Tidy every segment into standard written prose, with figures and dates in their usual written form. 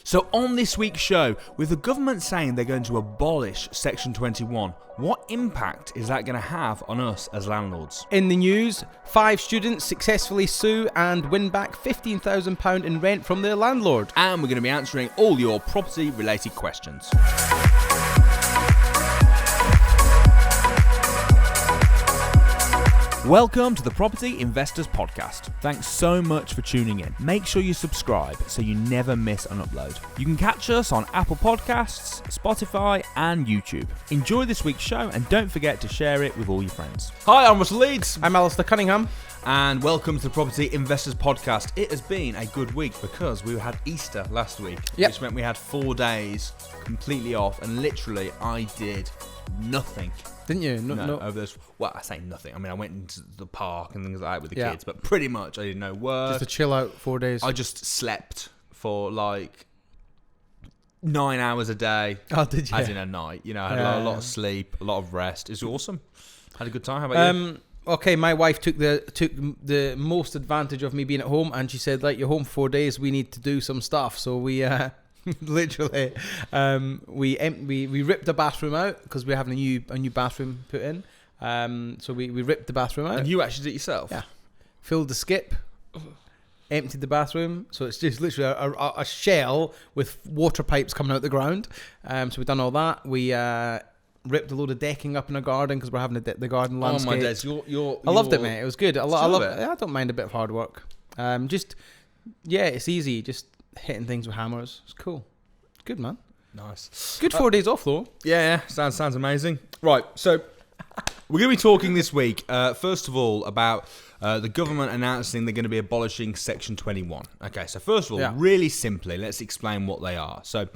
So on this week's show, with the government saying they're going to abolish Section 21, what impact is that going to have on us as landlords? In the news, 5 students successfully sue and win back £15,000 in rent from their landlord. And we're going to be answering all your property-related questions. Welcome to the Property Investors Podcast. Thanks so much for tuning in. Make sure you subscribe so you never miss an upload. You can catch us on Apple Podcasts, Spotify and YouTube. Enjoy this week's show and don't forget to share it with all your friends. Hi, I'm Russell Leeds. I'm Alistair Cunningham. And welcome to the Property Investors Podcast. It has been a good week because we had Easter last week, which meant we had 4 days completely off and literally I did nothing. Didn't you? No, over this. Well, I say nothing. I mean, I went into the park and things like that with the kids, but pretty much I did no work. Just to chill out 4 days. I just slept for like 9 hours a day. Oh, did you? As in a night. You know, I had a lot of sleep, a lot of rest. It was awesome. Had a good time. How about you? Okay, my wife took the most advantage of me being at home, and she said, "Like, you're home for 4 days. We need to do some stuff." So we literally we ripped the bathroom out because we're having a new bathroom put in. So we ripped the bathroom out. And you actually did it yourself? Yeah. Filled the skip, emptied the bathroom. So it's just literally a shell with water pipes coming out the ground. So we've done all that. We ripped a load of decking up in the garden because we're having the garden landscape. Oh my days, I loved it, mate. It was good. I don't mind a bit of hard work. It's easy. Just hitting things with hammers. It's cool. Good, man. Nice. Good 4 days off, though. Yeah. Sounds amazing. Right, so we're going to be talking this week, first of all, about the government announcing they're going to be abolishing Section 21. Okay, so first of all, really simply, let's explain what they are. So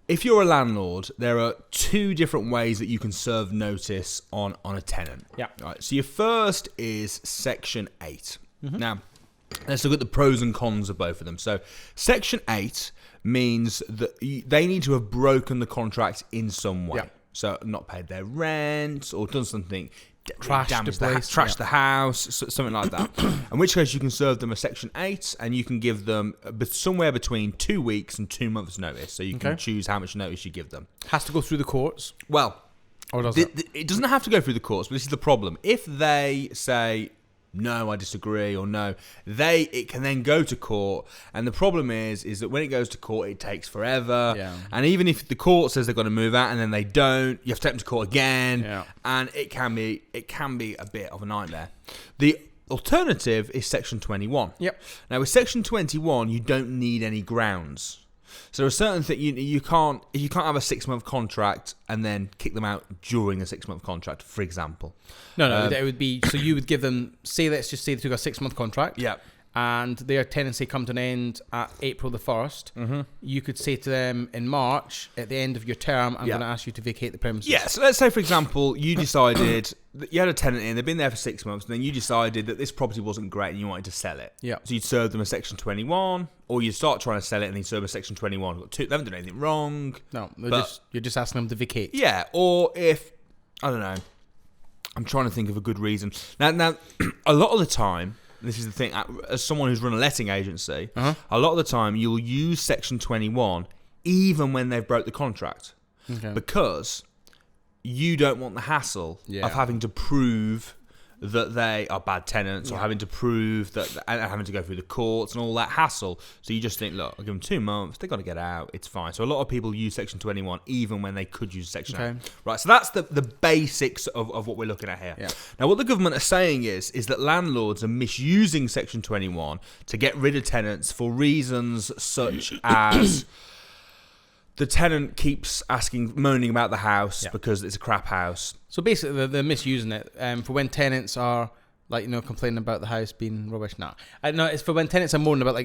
if you're a landlord, there are 2 different ways that you can serve notice on a tenant. Yeah. Right, so your first is Section 8. Mm-hmm. Now, let's look at the pros and cons of both of them. So Section 8 means that they need to have broken the contract in some way. Yeah. So not paid their rent or done something, trashed the house, something like that. In which case you can serve them a Section 8 and you can give them somewhere between 2 weeks and 2 months notice. So you can choose how much notice you give them. Has to go through the courts? Well, or does it? It doesn't have to go through the courts, but this is the problem. If they say, no, I disagree, or no, it can then go to court, and the problem is that when it goes to court, it takes forever, and even if the court says they're going to move out and then they don't, you have to take them to court again, and it can be a bit of a nightmare. The alternative is Section 21. Yep. Now with Section 21, you don't need any grounds. So there are certain things you can't have a 6-month contract and then kick them out during a 6-month contract, for example. No, it would be so you would give them, let's just say they took a 6-month contract. Yeah. And their tenancy come to an end at April the 1st. Mm-hmm. You could say to them in March, at the end of your term, I'm going to ask you to vacate the premises. Yeah, so let's say, for example, you decided that you had a tenant in, they've been there for 6 months, and then you decided that this property wasn't great and you wanted to sell it. Yeah. So you'd serve them a Section 21, or you'd start trying to sell it and then serve a Section 21. They haven't done anything wrong. No, you're just asking them to vacate. Yeah, or if, I don't know, I'm trying to think of a good reason. Now, a lot of the time, this is the thing, as someone who's run a letting agency, a lot of the time you'll use Section 21 even when they've broke the contract. Okay. Because you don't want the hassle of having to prove that they are bad tenants or having to prove that, and having to go through the courts and all that hassle. So you just think, look, I'll give them 2 months, they've got to get out, it's fine. So a lot of people use Section 21 even when they could use Section 8. Right, so that's the basics of what we're looking at here. Yeah. Now, what the government are saying is that landlords are misusing Section 21 to get rid of tenants for reasons such as the tenant keeps moaning about the house because it's a crap house. So basically, they're misusing it for when tenants are complaining about the house being rubbish. No, it's for when tenants are moaning about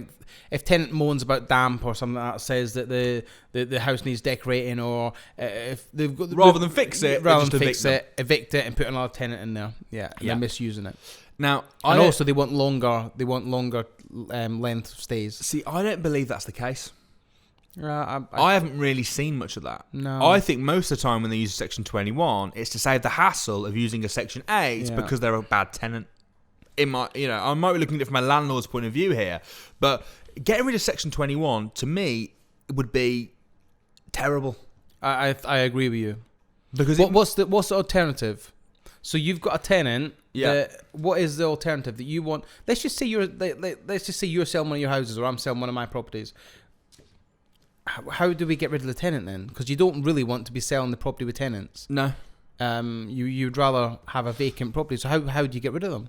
if tenant moans about damp or something that says that the house needs decorating, or if they've got rather than fix it, evict it and put another tenant in there. Yeah, they're misusing it. Now, also they want longer length of stays. See, I don't believe that's the case. I haven't really seen much of that. No. I think most of the time when they use Section 21, it's to save the hassle of using a Section 8 because they're a bad tenant. I might be looking at it from a landlord's point of view here, but getting rid of Section 21, to me, would be terrible. I agree with you. Because what's the alternative? So you've got a tenant. Yeah. What is the alternative that you want? Let's just say you're selling one of your houses, or I'm selling one of my properties. How do we get rid of the tenant then? Because you don't really want to be selling the property with tenants. No. You'd rather have a vacant property. So how do you get rid of them?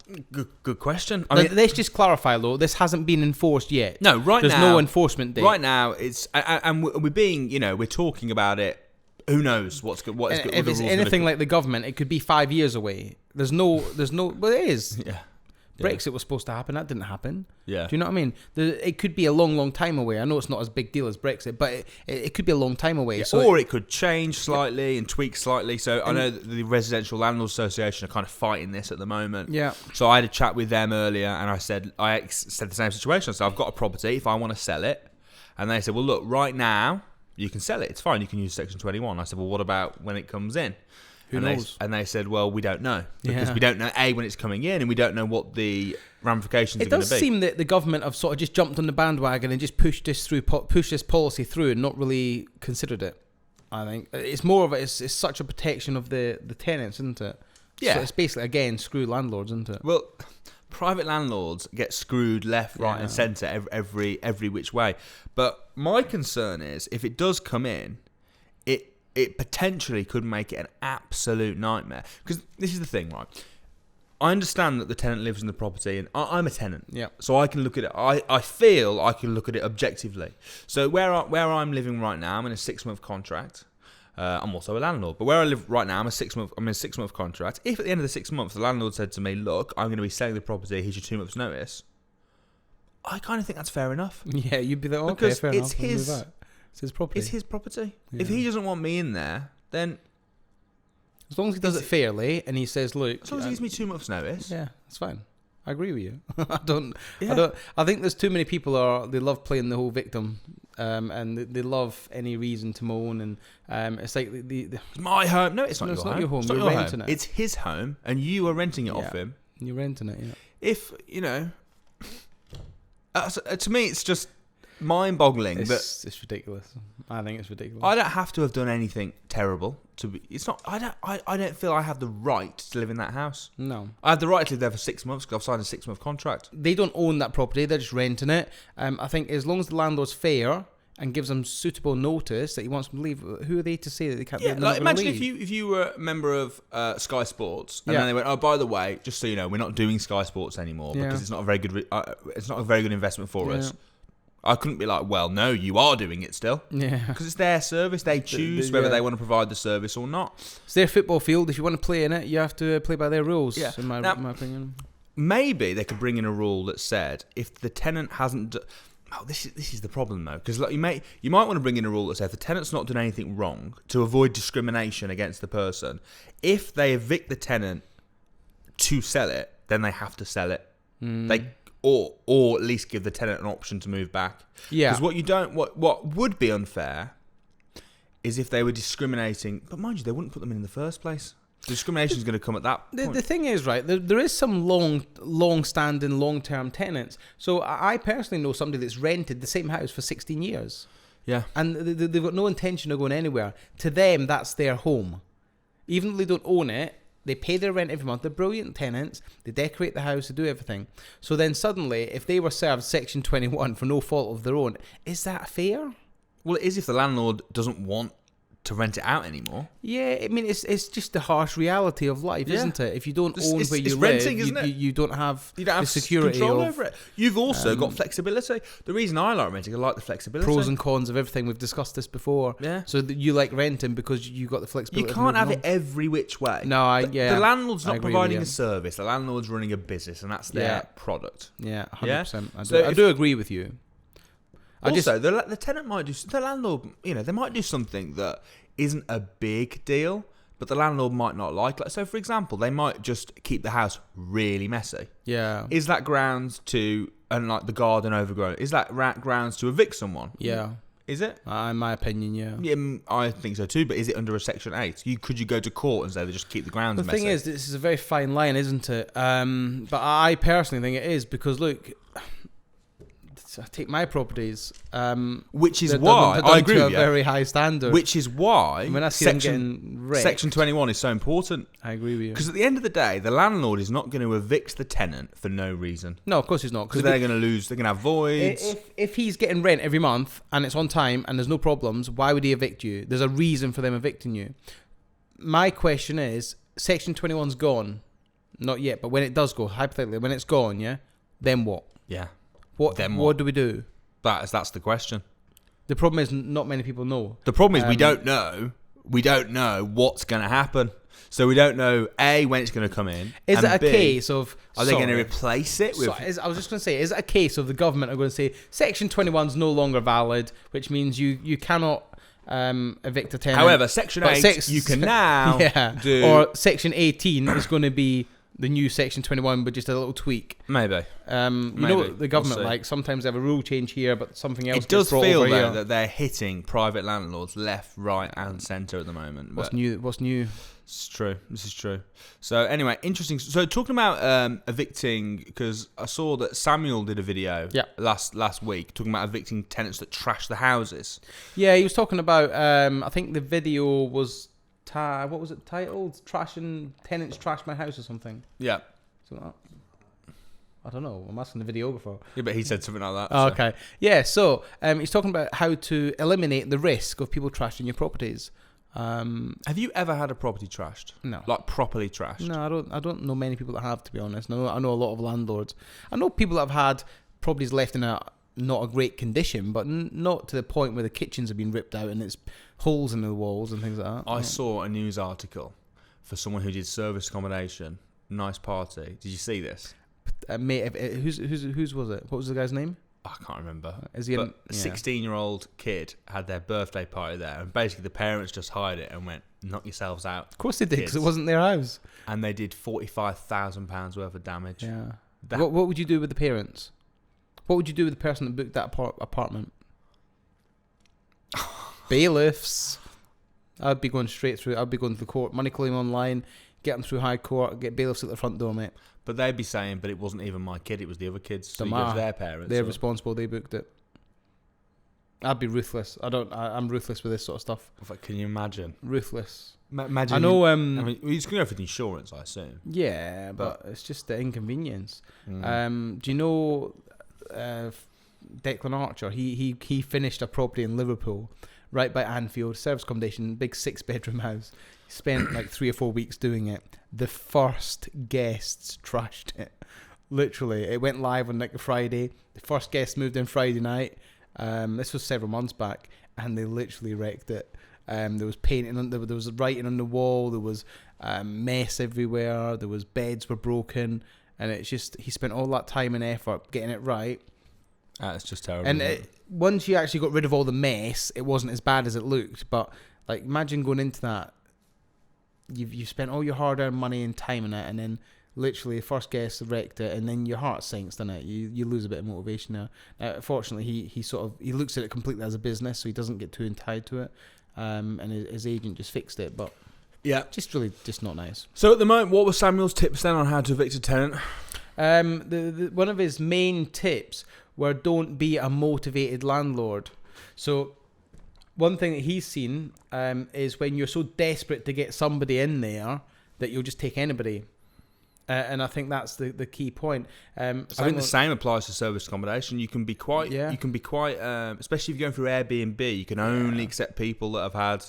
Good question. Let's just clarify, though. This hasn't been enforced yet. No, There's no enforcement date. Right now, it's and we're being, we're talking about it. Who knows what's good? What is good? If it's anything like the government, it could be 5 years away. There's no. Well, it is. Yeah. Brexit was supposed to happen. That didn't happen. Yeah. Do you know what I mean? It could be a long, long time away. I know it's not as big deal as Brexit, but it could be a long time away. Yeah, so or it could change slightly and tweak slightly. So I know that the Residential Landlords Association are kind of fighting this at the moment. Yeah. So I had a chat with them earlier, and I said the same situation. So I've got a property. If I want to sell it, and they said, well, look, right now you can sell it. It's fine. You can use Section 21. I said, well, what about when it comes in? Who knows? They said, well, we don't know. Because we don't know, A, when it's coming in, and we don't know what the ramifications are going to be. It does seem that the government have sort of just jumped on the bandwagon and just pushed this policy through and not really considered it. I think it's more of it's such a protection of the tenants, isn't it? Yeah. So it's basically, again, screw landlords, isn't it? Well, private landlords get screwed left, right, and centre every which way. But my concern is, if it does come in, it potentially could make it an absolute nightmare. Because this is the thing, right? I understand that the tenant lives in the property, and I'm a tenant. Yeah. So I can look at it. I feel I can look at it objectively. So where I'm living right now, I'm in a 6-month contract. I'm also a landlord, but where I live right now, I'm in a 6-month contract. If at the end of the 6 months the landlord said to me, "Look, I'm going to be selling the property. Here's your 2 months' notice," I kind of think that's fair enough. Yeah, you'd be like, okay, because fair it's enough. It's his property. It's his property. Yeah. If he doesn't want me in there, then as long as he does it fairly and he says, "Look," as long as he gives me 2 months' notice, yeah, it's fine. I agree with you. I think there's too many people they love playing the whole victim, and they love any reason to moan, and it's like the it's my home. No, it's not it's your not home. your home. It's not You're your renting home. it. It's his home, and you are renting it off him. You're renting it. Yeah. If to me, it's just mind-boggling. It's ridiculous. I think it's ridiculous. I don't have to have done anything terrible to be. It's not. I don't feel I have the right to live in that house. No, I have the right to live there for 6 months because I've signed a 6-month contract. They don't own that property; they're just renting it. I think as long as the landlord's fair and gives them suitable notice that he wants them to leave, who are they to say that they can't? Yeah, like imagine leave? if you were a member of Sky Sports and then they went, oh, by the way, just so you know, we're not doing Sky Sports anymore because it's not a very good investment for us. I couldn't be like, well, no, you are doing it still. Yeah. Because it's their service. They choose whether they want to provide the service or not. It's their football field. If you want to play in it, you have to play by their rules, Yeah. in my opinion. Maybe they could bring in a rule that said if the tenant hasn't... this is the problem, though. Because like, you might want to bring in a rule that says if the tenant's not done anything wrong to avoid discrimination against the person, if they evict the tenant to sell it, then they have to sell it. Or at least give the tenant an option to move back. Yeah. Because what would be unfair is if they were discriminating. But mind you, they wouldn't put them in the first place. The discrimination is going to come at that point. The thing is, right, there is some long-standing, long-term tenants. So I personally know somebody that's rented the same house for 16 years. Yeah. And they've got no intention of going anywhere. To them, that's their home. Even though they don't own it, they pay their rent every month. They're brilliant tenants. They decorate the house. They do everything. So then suddenly, if they were served Section 21 for no fault of their own, is that fair? Well, it is if the landlord doesn't want to rent it out anymore. Yeah, I mean, it's just the harsh reality of life, isn't it? If you don't own where you live, renting, isn't it? You don't have the security control over it. You've also got flexibility. The reason I like renting, I like the flexibility. Pros and cons of everything. We've discussed this before. Yeah. So you like renting because you got the flexibility. You can't have it every which way. No, the landlord's not providing a service. The landlord's running a business, and that's their product. Yeah, 100%. I do agree with you. The tenant might do. The landlord, they might do something that isn't a big deal, but the landlord might not like. So, for example, they might just keep the house really messy. Yeah. Is that grounds to, and like the garden overgrown, is that grounds to evict someone? Yeah. Is it? In my opinion, yeah. Yeah, I think so too, but is it under a Section 8? Could you go to court and say they just keep the grounds messy? The thing is, this is a very fine line, isn't it? But I personally think it is because, look, take my properties. Which is they're why done I agree to with a you. very high standard. Which is why when I see them getting wrecked, Section 21 is so important. I agree with you. Because at the end of the day, the landlord is not going to evict the tenant for no reason. No, of course he's not. Because they're going to lose. They're going to have voids. If he's getting rent every month and it's on time and there's no problems, why would he evict you? There's a reason for them evicting you. My question is, Section 21's gone. Not yet, but when it does go, hypothetically, when it's gone, yeah, then what? Yeah. What do we do? That's the question. The problem is not many people know. The problem is we don't know. We don't know what's going to happen. So we don't know, A, when it's going to come in. Is and it a B, case of... Are they going to replace it with... I was just going to say, is it a case of the government are going to say, Section 21's no longer valid, which means you cannot evict a tenant. However, Section 8, you can now do... Or Section 18 is going to be the new Section 21, but just a little tweak. Maybe. You know what the government like? Sometimes they have a rule change here, but something else. It does gets feel over though here. that they're hitting private landlords left, right, and centre at the moment. What's new? It's true. This is true. So anyway, interesting. So talking about evicting, because I saw that Samuel did a video last week talking about evicting tenants that trash the houses. Yeah, he was talking about. I think the video was. What was it titled? Tenants trash my house or something. Yeah. Something like that. I don't know. I'm asking the videographer. Yeah, but he said something like that. Oh, okay. Yeah, so he's talking about how to eliminate the risk of people trashing your properties. Have you ever had a property trashed? No. Like properly trashed? No, I don't know many people that have, to be honest. I know a lot of landlords. I know people that have had properties left in not a great condition, but not to the point where the kitchens have been ripped out and it's holes in the walls and things like that. I saw a news article for someone who did service accommodation. Nice party. Did you see this? Mate, whose was it? What was the guy's name? I can't remember. Is he a 16-year-old kid had their birthday party there, and basically the parents just hired it and went, knock yourselves out. Of course they did, because it wasn't their house. And they did £45,000 worth of damage. Yeah. What would you do with the parents? What would you do with the person that booked that apartment? Bailiffs. I'd be going straight through. I'd be going to the court. Money claim online. Get them through high court. Get bailiffs at the front door, mate. But they'd be saying, but it wasn't even my kid. It was the other kids. So it was their parents. They're responsible. They booked it. I'd be ruthless. I'm ruthless with this sort of stuff. Can you imagine? Ruthless. Imagine. I know. He's going to go for the insurance, I assume. Yeah, but it's just the inconvenience. Do you know Declan Archer? He finished a property in Liverpool, right by Anfield, service accommodation, big 6-bedroom house. He spent like 3 or 4 weeks doing it. The first guests trashed it. Literally, it went live on like a Friday. The first guests moved in Friday night. This was several months back, and they literally wrecked it. There was painting, there was writing on the wall. There was mess everywhere. There was beds were broken, and it's just he spent all that time and effort getting it right. It's just terrible. And once you actually got rid of all the mess, it wasn't as bad as it looked. But like, imagine going into that. You've spent all your hard-earned money and time in it, and then literally the first guest wrecked it, and then your heart sinks, doesn't it? You lose a bit of motivation there. Fortunately, he looks at it completely as a business, so he doesn't get too tied to it. And his agent just fixed it, but yeah, just not nice. So at the moment, what were Samuel's tips then on how to evict a tenant? One of his main tips were don't be a motivated landlord. So one thing that he's seen is when you're so desperate to get somebody in there that you'll just take anybody. And I think that's the key point. I think the same applies to service accommodation. You can be quite, especially if you're going through Airbnb, you can only accept people that have had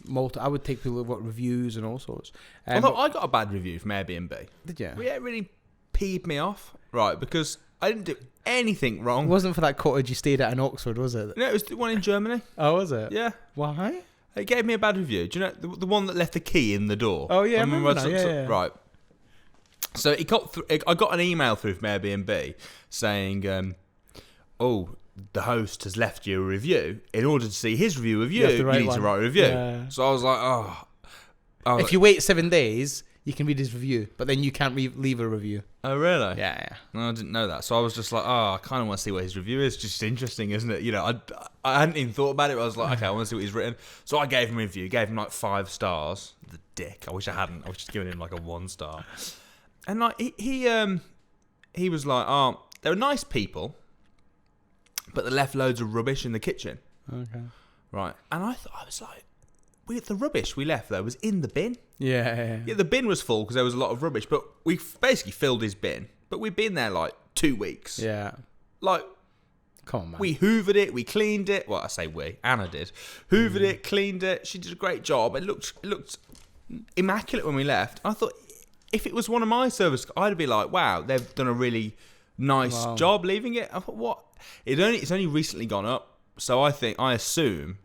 I would take people who've got reviews and all sorts. Although I got a bad review from Airbnb. Did you? It really peed me off, right? Because I didn't do anything wrong. It wasn't for that cottage you stayed at in Oxford, was it? No, it was the one in Germany. Oh, was it? Yeah. Why? It gave me a bad review. Do you know the one that left the key in the door? Oh yeah, I remember that. Yeah. Right. So I got an email through from Airbnb saying, the host has left you a review. In order to see his review of you need to write a review. Yeah. So I was like, if you wait 7 days, you can read his review, but then you can't leave a review. Oh, really? Yeah. No, I didn't know that. So I was just like, I kind of want to see what his review is. Just interesting, isn't it? You know, I hadn't even thought about it. But I was like, okay, I want to see what he's written. So I gave him a review. Gave him like 5 stars. The dick. I wish I hadn't. I was just giving him like a 1 star. And like he was like, they're nice people. but they left loads of rubbish in the kitchen. Okay. Right. And I was like, the rubbish we left, though, was in the bin. Yeah. Yeah, the bin was full because there was a lot of rubbish, but we basically filled his bin. But we'd been there like 2 weeks. Yeah. Like, come on, man. we hoovered it, we cleaned it. Well, I say we, Anna did. Hoovered it, cleaned it. She did a great job. It looked immaculate when we left. I thought if it was one of my servers, I'd be like, wow, they've done a really nice job leaving it. I thought, what? It's only recently gone up, so I assume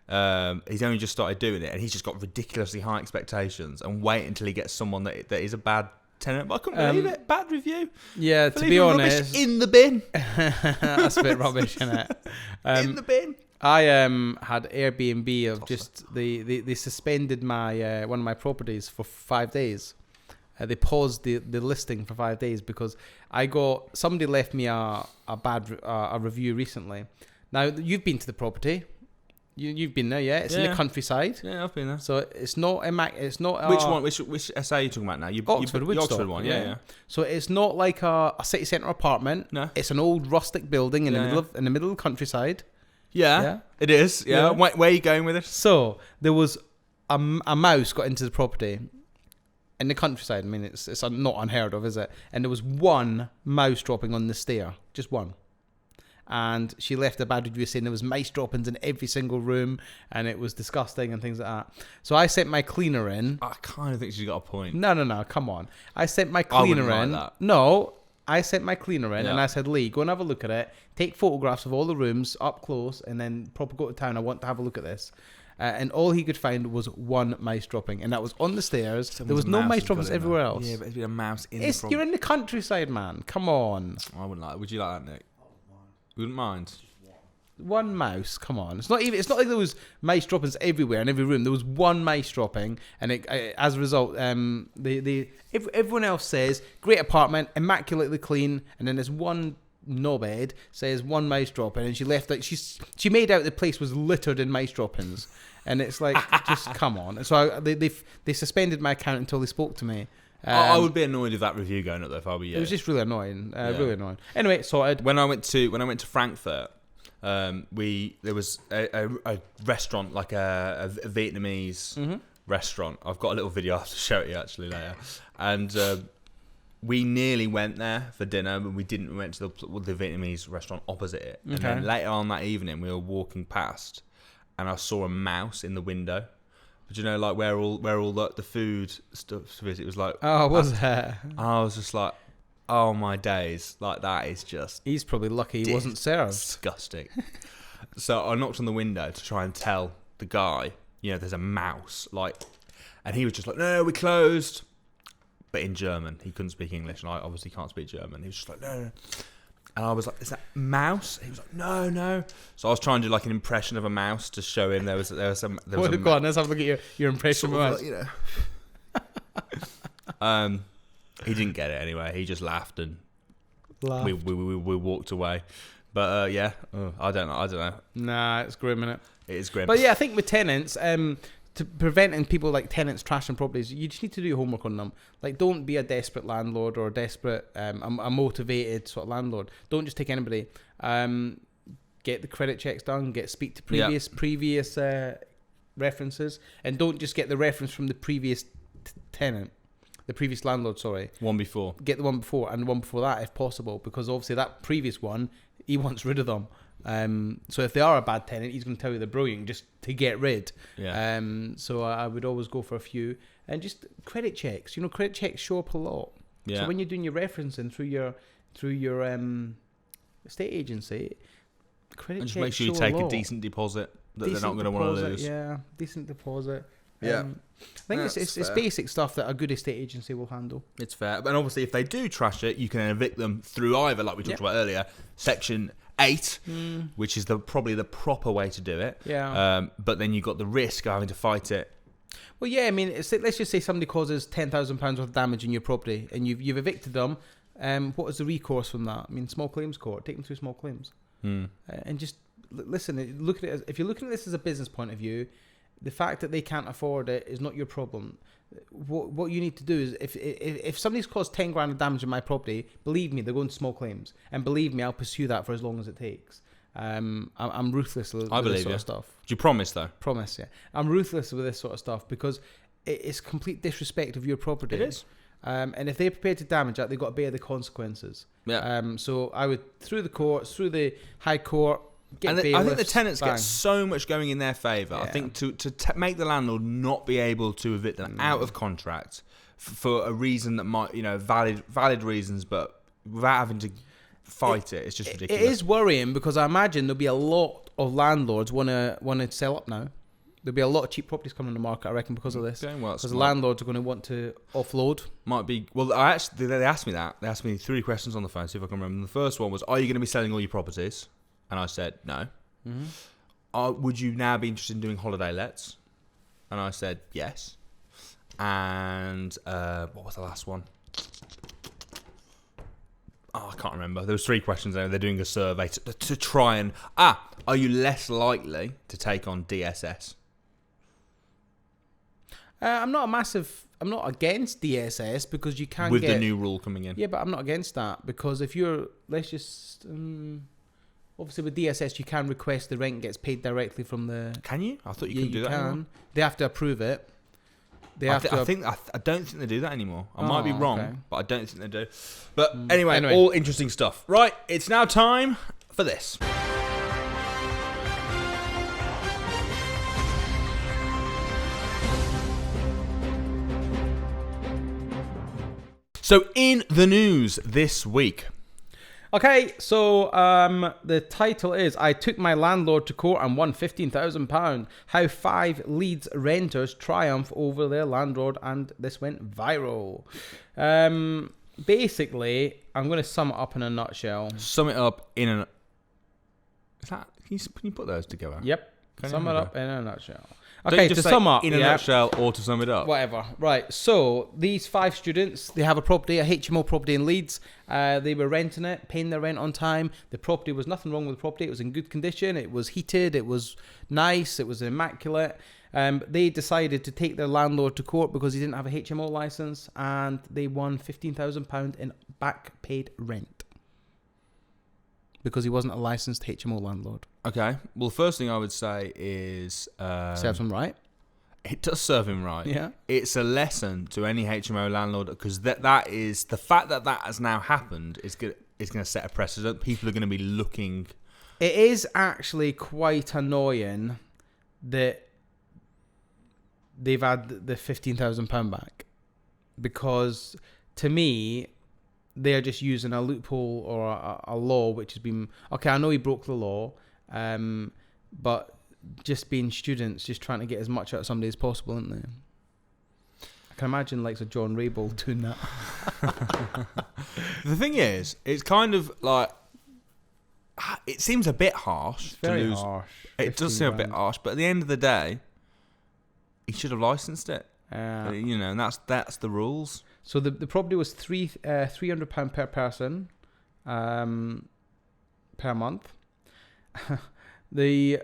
he's only just started doing it, and he's just got ridiculously high expectations and wait until he gets someone that is a bad tenant. But I couldn't believe it. Bad review. Yeah, to be honest, in the bin. That's a bit rubbish, isn't it? In the bin. I had Airbnb of just they suspended my one of my properties for 5 days. They paused the listing for 5 days because somebody left me a bad review recently. Now you've been to the property. You've been there, yeah? It's in the countryside. Yeah, I've been there. So it's not it's not which one? Which SA are you talking about now? Oxford, the Oxford one, yeah. So it's not like a city centre apartment. No, it's an old rustic building in the middle of the countryside. Yeah, it is. Yeah. Where are you going with it? So there was a mouse got into the property in the countryside. I mean, it's not unheard of, is it? And there was one mouse dropping on the stair, just one. And she left a bad review saying there was mice droppings in every single room and it was disgusting and things like that. So I sent my cleaner in. I kind of think she's got a point. No, come on. I sent my cleaner in. Like that. No, I sent my cleaner in and I said, Lee, go and have a look at it. Take photographs of all the rooms up close and then proper go to town. I want to have a look at this. And all he could find was one mice dropping, and that was on the stairs. There was no mice droppings everywhere else. Yeah, but there's been a mouse in the You're in the countryside, man. Come on. I wouldn't like it. Would you like that, Nick? Wouldn't mind. One mouse, come on. It's not like there was mice droppings everywhere in every room. There was one mice dropping, and as a result, everyone else says great apartment, immaculately clean, and then there's one knobhead says one mice dropping, and she left like she made out the place was littered in mice droppings, and it's like just come on. And so they suspended my account until they spoke to me. I would be annoyed with that review going up there if I were you. It was just really annoying, really annoying. Anyway, sorted. When I went to Frankfurt, there was a restaurant, like a Vietnamese restaurant. I've got a little video. I have to show it you actually later. And we nearly went there for dinner, but we didn't. We went to the Vietnamese restaurant opposite it. And then later on that evening, we were walking past, and I saw a mouse in the window. But you know, like where all the food stuff is, it was like, oh, was it? I was just like, oh my days, like that is just. He's probably lucky he wasn't served. Disgusting. So I knocked on the window to try and tell the guy, there's a mouse, like, and he was just like, no, we closed, but in German. He couldn't speak English, and I obviously can't speak German. He was just like, no. And I was like, is that mouse? He was like, no. So I was trying to do like an impression of a mouse to show him there was some. Go on, let's have a look at your impression of a mouse. He didn't get it anyway. He just laughed and we walked away. But I don't know. Nah, it's grim, innit? It is grim. But yeah, I think with tenants, to preventing people like tenants trashing properties, you just need to do your homework on them. Like, don't be a desperate landlord or a desperate, a motivated sort of landlord. Don't just take anybody. Get the credit checks done. Speak to previous references, and don't just get the reference from the previous tenant, the previous landlord. Sorry, one before. Get the one before and the one before that if possible, because obviously that previous one, he wants rid of them. So if they are a bad tenant, he's going to tell you they're brilliant just to get rid. Yeah. So I would always go for a few, and just credit checks. Credit checks show up a lot. Yeah. So when you're doing your referencing through your estate agency, credit checks. Just make sure you take a decent deposit that they're not going to want to lose. Yeah, decent deposit. Yeah. I think it's basic stuff that a good estate agency will handle. It's fair. But obviously, if they do trash it, you can evict them through either, like we talked about earlier, Section 8, which is probably the proper way to do it. Yeah. But then you've got the risk of having to fight it. Well, yeah, I mean, let's just say somebody causes £10,000 worth of damage in your property and you've evicted them. What is the recourse from that? I mean, small claims court. Take them through small claims. And just listen, look at it. If you're looking at this as a business point of view, the fact that they can't afford it is not your problem. What you need to do is, if somebody's caused 10 grand of damage in my property, believe me, they're going to small claims, and believe me, I'll pursue that for as long as it takes. I'm ruthless with I this believe sort you. of stuff. Do you promise though? Promise, yeah. I'm ruthless with this sort of stuff because it's complete disrespect of your property. It is. And if they're prepared to damage that, they've got to bear the consequences. Yeah. So I would, through the courts, through the High Court, get and I think the bailiffs, tenants bang. get so much going in their favour. Yeah. I think to make the landlord not be able to evict them out of contract for a reason that might, valid reasons, but without having to fight it's just ridiculous. It is worrying because I imagine there'll be a lot of landlords want to sell up now. There'll be a lot of cheap properties coming on the market, I reckon, because of this. Because the landlords are going to want to offload. Might be. Well, they asked me that. They asked me 3 questions on the phone, see if I can remember. The first one was, are you going to be selling all your properties? And I said, no. Mm-hmm. Would you now be interested in doing holiday lets? And I said, yes. And what was the last one? I can't remember. There was 3 questions there. They're doing a survey to try and... are you less likely to take on DSS? I'm not against DSS because you can with the new rule coming in. Yeah, but I'm not against that because if you're... Let's just... obviously, with DSS, you can request the rent gets paid directly from the... Can you? I thought you couldn't do that anymore. They have to approve it. I don't think they do that anymore. I might be wrong, but I don't think they do. But anyway, all interesting stuff. Right, it's now time for this. So in the news this week. Okay, so the title is I took my landlord to court and won £15,000. How 5 Leeds renters triumph over their landlord, and this went viral. Basically, I'm going to sum it up in a nutshell. Sum it up in a... Can you put those together? Yep. Sum it up in a nutshell. Okay, to sum up. In a nutshell or to sum it up? Whatever. Right, so these 5 students, they have a property, a HMO property in Leeds. They were renting it, paying their rent on time. The property was nothing wrong with the property. It was in good condition. It was heated. It was nice. It was immaculate. They decided to take their landlord to court because he didn't have a HMO license, and they won £15,000 in back paid rent because he wasn't a licensed HMO landlord. Okay. Well, the first thing I would say is... serves him right. It does serve him right. Yeah. It's a lesson to any HMO landlord because that is... The fact that has now happened is going to set a precedent. People are going to be looking... It is actually quite annoying that they've had the £15,000 back because, to me... They're just using a loophole or a law which has been... Okay, I know he broke the law, but just being students, just trying to get as much out of somebody as possible, isn't they? I can imagine like John Rabel doing that. The thing is, it's kind of like... It seems a bit harsh. It's very harsh. It does seem a bit harsh, but at the end of the day, he should have licensed it. And that's the rules. So the property was £300 per person per month. A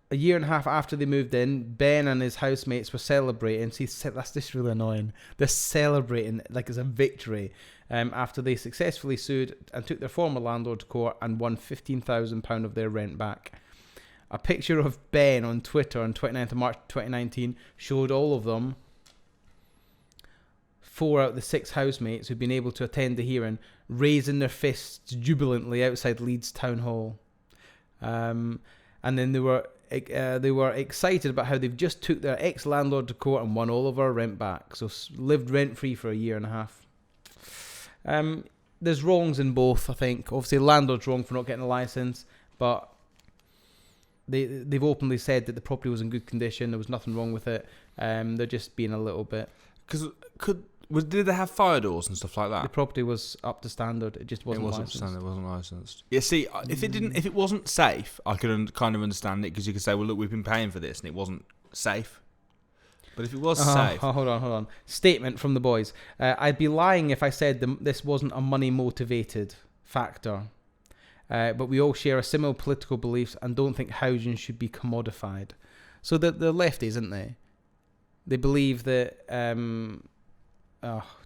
year and a half after they moved in, Ben and his housemates were celebrating. See, that's just really annoying. They're celebrating like it's a victory after they successfully sued and took their former landlord to court and won £15,000 of their rent back. A picture of Ben on Twitter on 29th of March 2019 showed all of them, 4 out of the 6 housemates who'd been able to attend the hearing, raising their fists jubilantly outside Leeds Town Hall. And then they were excited about how they've just took their ex-landlord to court and won all of our rent back. So lived rent-free for a year and a half. There's wrongs in both, I think. Obviously, the landlord's wrong for not getting a licence, but they've openly said that the property was in good condition. There was nothing wrong with it. They're just being a little bit... Did they have fire doors and stuff like that? The property was up to standard. It just wasn't licensed. It wasn't licensed. Yeah, see, if it wasn't safe, I could kind of understand it because you could say, well, look, we've been paying for this and it wasn't safe. But if it was safe... hold on. Statement from the boys. I'd be lying if I said this wasn't a money-motivated factor. But we all share a similar political beliefs and don't think housing should be commodified. So they're lefties, aren't they? They believe that...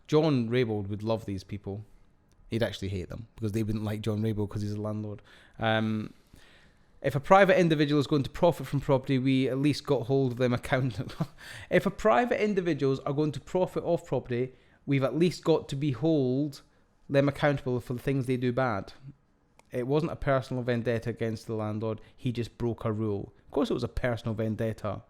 John Rabel would love these people. He'd actually hate them because they wouldn't like John Rabel because he's a landlord. If a private individual is going to profit from property, we at least got hold of them accountable. If a private individuals are going to profit off property, we've at least got to hold them accountable for the things they do bad. It wasn't a personal vendetta against the landlord. He just broke a rule. Of course it was a personal vendetta.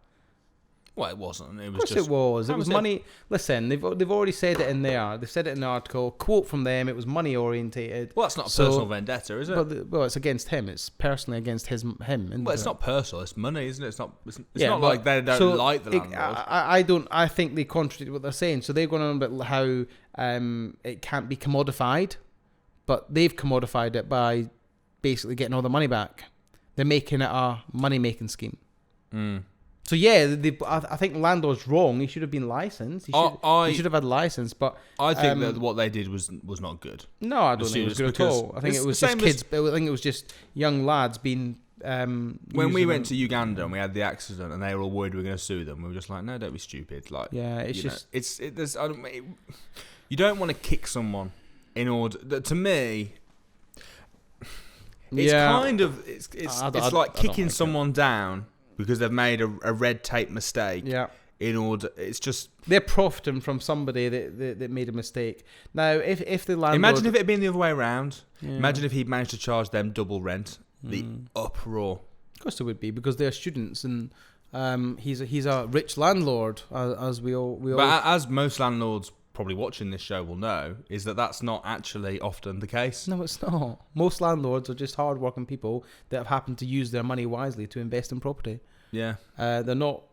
Well, it wasn't. It was of course just, it was. It was money. Listen, they've already said it in there. They've said it in the article. Quote from them. It was money orientated. Well, that's not a personal vendetta, is it? Well, it's against him. It's personally against him. Well, it's not personal. It's money, isn't it? It's not like they don't like the landlord. I think they contradict what they're saying. So they're going on about how it can't be commodified, but they've commodified it by basically getting all the money back. They're making it a money-making scheme. So yeah, I think the landlord's wrong. He should have been licensed. He should have had a license. But I think that what they did was not good. No, I don't think it was good at all. I think it was just kids. I think it was just young lads being. When we went to Uganda and we had the accident and they were all worried we were going to sue them, we were just like, no, don't be stupid. Like, yeah, you don't want to kick someone in order. To me, it's like kicking someone down because they've made a red tape mistake. Yeah. In order, it's just they're profiting from somebody that made a mistake. Now, if the landlord, imagine if it had been the other way around. Yeah. Imagine if he'd managed to charge them double rent. The uproar. Of course, it would be because they're students, and he's a rich landlord, as we all. But as most landlords probably watching this show will know, is that's not actually often the case. No, it's not. Most landlords are just hard-working people that have happened to use their money wisely to invest in property. Yeah, they're not.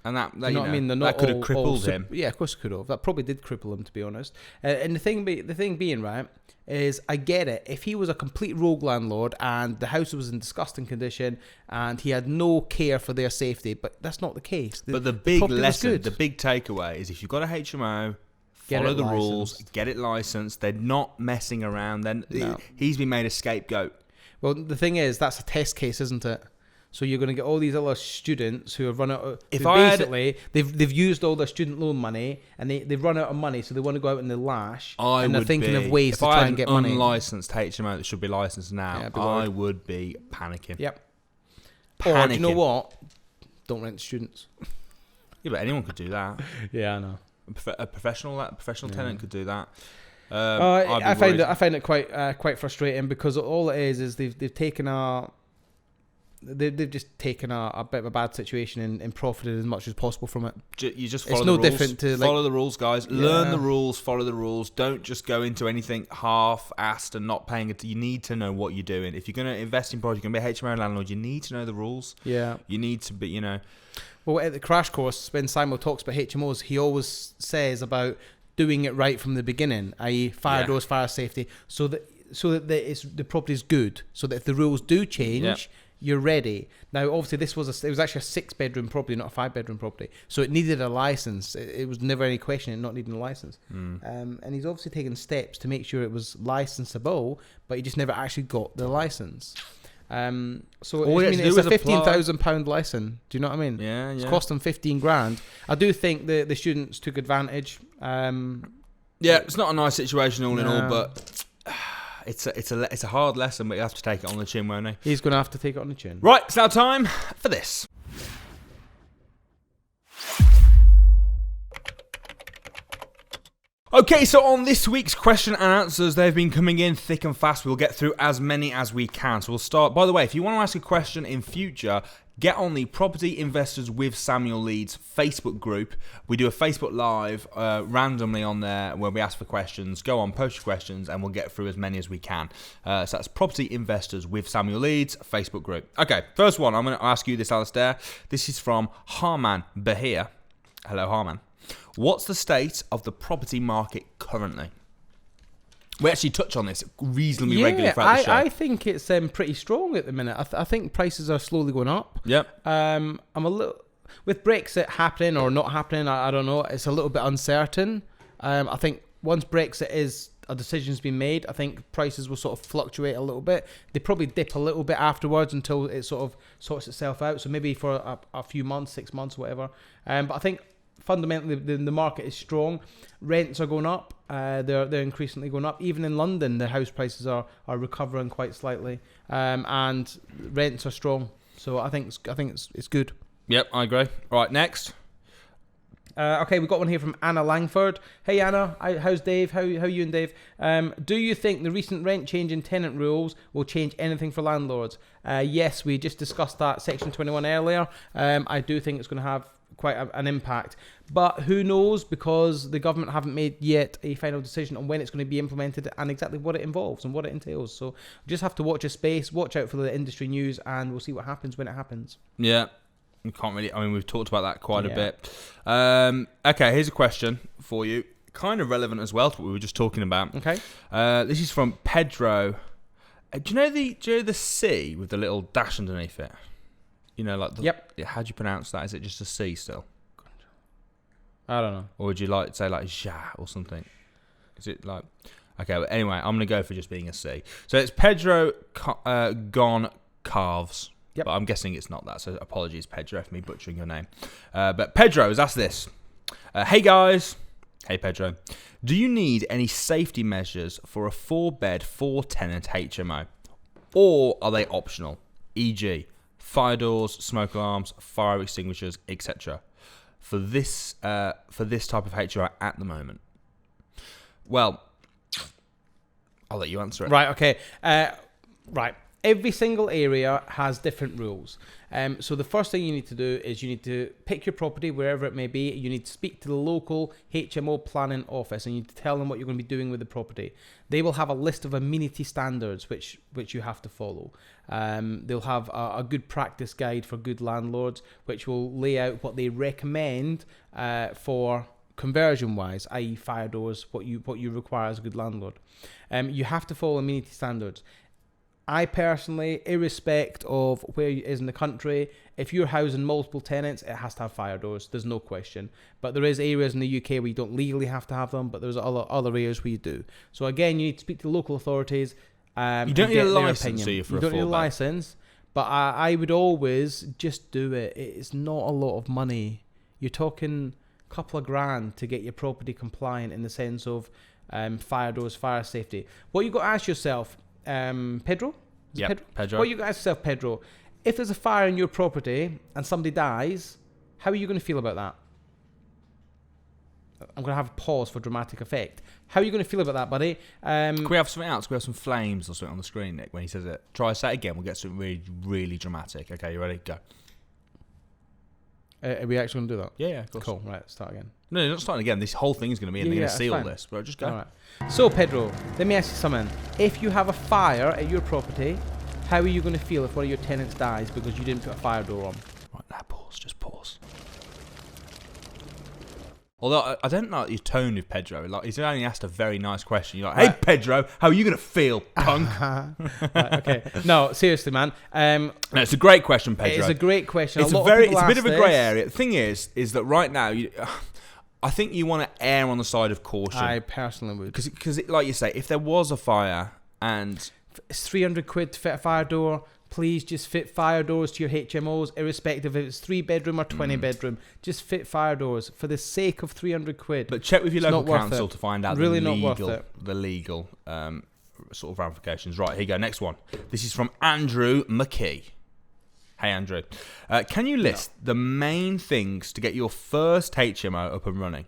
And that you know what I mean? They're not that could have crippled him. Yeah, of course it could have. That probably did cripple him, to be honest. And the thing being, right, is I get it. If he was a complete rogue landlord and the house was in disgusting condition and he had no care for their safety, but that's not the case. But the big lesson, the big takeaway is if you've got a HMO, follow the rules, get it licensed. They're not messing around. Then he's been made a scapegoat. Well, the thing is, that's a test case, isn't it? So you're going to get all these other students who have run out. They've used all their student loan money and they've run out of money, so they want to go out in the lash. And they're thinking of ways to try and get money. If I had an unlicensed HMO that should be licensed now, I would be panicking. Yep. Or you know what? Don't rent to students. Yeah, but anyone could do that. Yeah, I know. A professional tenant could do that. I find it quite frustrating because all it is they've taken They've just taken a bit of a bad situation and profited as much as possible from it. You just follow the rules. It's no different to follow the rules, guys. Yeah. Learn the rules, follow the rules. Don't just go into anything half-assed and not paying it. You need to know what you're doing. If you're going to invest in property, you're going to be a HMO landlord, you need to know the rules. Yeah. You need to be, Well, at the crash course, when Simon talks about HMOs, he always says about doing it right from the beginning, i.e. fire doors, fire safety, so that the property is good, so that if the rules do change, you're ready. Now, obviously, it was actually a 6-bedroom property, not a 5-bedroom property, so it needed a license. It was never any question of not needing a license. And he's obviously taken steps to make sure it was licensable, but he just never actually got the license. So it's a £15,000 license. Do you know what I mean? Yeah. It's cost them $15,000. I do think the students took advantage. It's not a nice situation all in all, but it's a hard lesson, but you have to take it on the chin, won't he? He's going to have to take it on the chin. Right, it's now time for this. Okay, so on this week's question and answers, they've been coming in thick and fast. We'll get through as many as we can. So we'll start. By the way, if you want to ask a question in future, get on the Property Investors with Samuel Leeds Facebook group. We do a Facebook Live randomly on there where we ask for questions. Go on, post your questions, and we'll get through as many as we can. So that's Property Investors with Samuel Leeds Facebook group. Okay, first one. I'm going to ask you this, Alistair. This is from Harman Bahir. Hello, Harman. What's the state of the property market currently? We actually touch on this reasonably regularly throughout the show. I think it's pretty strong at the minute. I think prices are slowly going up. Yep. I'm a little with Brexit happening or not happening. I don't know. It's a little bit uncertain. I think once Brexit a decision's been made, I think prices will sort of fluctuate a little bit. They probably dip a little bit afterwards until it sort of sorts itself out. So maybe for a few months, 6 months, whatever. But I think fundamentally the market is strong. Rents are going up. They're increasingly going up. Even in London, the house prices are recovering quite slightly, and rents are strong. So I think it's good. Yep, I agree. Right, next. Okay, we've got one here from Anna Langford. Hey Anna, how's Dave? How you and Dave? Do you think the recent rent change in tenant rules will change anything for landlords? Yes, we just discussed that Section 21 earlier. I do think it's going to have quite an impact, but who knows, because the government haven't made yet a final decision on when it's going to be implemented and exactly what it involves and what it entails. So we just have to watch a space, watch out for the industry news, and we'll see what happens when it happens. Yeah. We can't really. I mean, we've talked about that quite a bit. Okay, here's a question for you, kind of relevant as well to what we were just talking about. Okay. This is from Pedro. Do you know the C with the little dash underneath it? You know, like the, Yep. How do you pronounce that? Is it just a C still? I don't know. Or would you like to say like ja or something? Is it like? Okay. Well, anyway, I'm gonna go for just being a C. So it's Pedro gone calves. Yep. But I'm guessing it's not that, so apologies, Pedro, for me butchering your name. But Pedro has asked this. Hey, guys. Hey, Pedro. Do you need any safety measures for a 4-bed, 4-tenant HMO? Or are they optional? E.g., fire doors, smoke alarms, fire extinguishers, etc. For this type of HMO at the moment? Well, I'll let you answer it. Right, okay. Right. Every single area has different rules. So the first thing you need to do is you need to pick your property wherever it may be. You need to speak to the local HMO planning office and you need to tell them what you're going to be doing with the property. They will have a list of amenity standards which you have to follow. They'll have a good practice guide for good landlords which will lay out what they recommend for conversion wise, i.e. fire doors, what you require as a good landlord. You have to follow amenity standards. I personally, irrespective of where it is in the country, if you're housing multiple tenants, it has to have fire doors. There's no question. But there is areas in the UK where you don't legally have to have them, but there's other areas where you do. So again, you need to speak to the local authorities. You don't need a license, do you, for a 4-bed? You don't need a license, but I would always just do it. It's not a lot of money. You're talking a couple of grand to get your property compliant in the sense of fire doors, fire safety. What you got to ask yourself, Pedro? Yeah, Pedro. What you got to ask yourself, Pedro? If there's a fire in your property and somebody dies, how are you going to feel about that? I'm going to have a pause for dramatic effect. How are you going to feel about that, buddy? Can we have something else? Can we have some flames or something on the screen, Nick, when he says it? Try to say it again. We'll get something really, really dramatic. Okay, you ready? Go. Are we actually going to do that? Yeah, of course. Cool, right, start again. No, you're not starting again. This whole thing is going to be in. They're going to see all this. But just go. All right. So, Pedro, let me ask you something. If you have a fire at your property, how are you going to feel if one of your tenants dies because you didn't put a fire door on? Right, now pause. Just pause. Although I don't like your tone with Pedro. Like he's only asked a very nice question. You're like, "Hey Pedro, how are you going to feel, punk?" Right, okay. No, seriously, man. No, it's a great question, Pedro. It's a great question. It's a bit of a grey area. The thing is that right now, I think you want to err on the side of caution. I personally would, because like you say, if there was a fire and it's 300 quid to fit a fire door. Please just fit fire doors to your HMOs, irrespective if it's 3-bedroom or 20-bedroom. Just fit fire doors for the sake of 300 quid. But check with your local council to find out really the legal sort of ramifications. Right, here you go. Next one. This is from Andrew McKee. Hey, Andrew. Can you list the main things to get your first HMO up and running?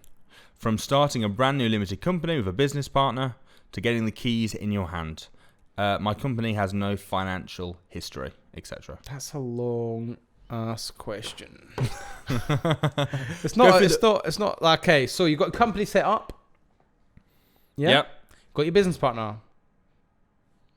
From starting a brand new limited company with a business partner to getting the keys in your hand. My company has no financial history, etc. That's a long ass question. It's not okay. So you've got a company set up. Yeah. Yep. Got your business partner.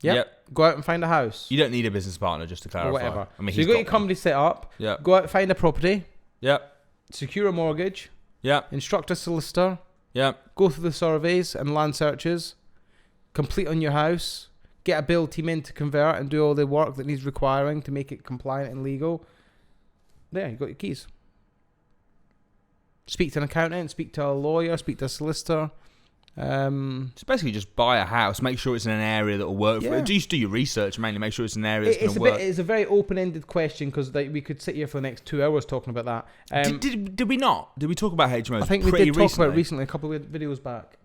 Yep. Go out and find a house. You don't need a business partner, just to clarify. Or whatever. I mean, so you've got your company set up. Yeah. Go out and find a property. Yep. Secure a mortgage. Yep. Instruct a solicitor. Yep. Go through the surveys and land searches. Complete on your house. Get a build team in to convert and do all the work that needs requiring to make it compliant and legal. There, you got your keys. Speak to an accountant, speak to a lawyer, speak to a solicitor. So basically, just buy a house, make sure it's in an area that will work for it. Just do your research, mainly make sure it's an area that's going to work. It's a very open-ended question because we could sit here for the next 2 hours talking about that. Did we not? Did we talk about HMOs? I think we did talk about it recently, a couple of videos back.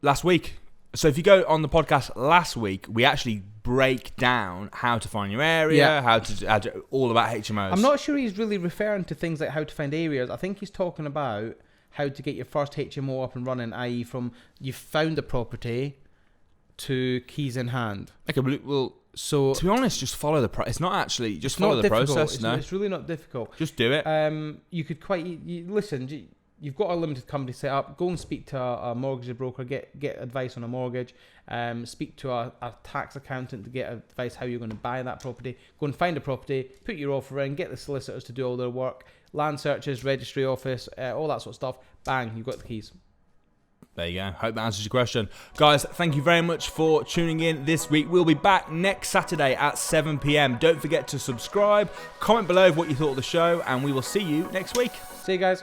Last week. So if you go on the podcast last week, we actually break down how to find your area, how to all about HMOs. I'm not sure he's really referring to things like how to find areas. I think he's talking about how to get your first HMO up and running, i.e. from you found a property to keys in hand. Okay, well, so to be honest, just follow the process. It's not actually just follow the process. It's really not difficult. Just do it. You could listen. You've got a limited company set up. Go and speak to a mortgage broker. Get advice on a mortgage. Speak to a tax accountant to get advice how you're going to buy that property. Go and find a property. Put your offer in. Get the solicitors to do all their work. Land searches, registry office, all that sort of stuff. Bang, you've got the keys. There you go. Hope that answers your question. Guys, thank you very much for tuning in this week. We'll be back next Saturday at 7 p.m. Don't forget to subscribe. Comment below what you thought of the show, and we will see you next week. See you guys.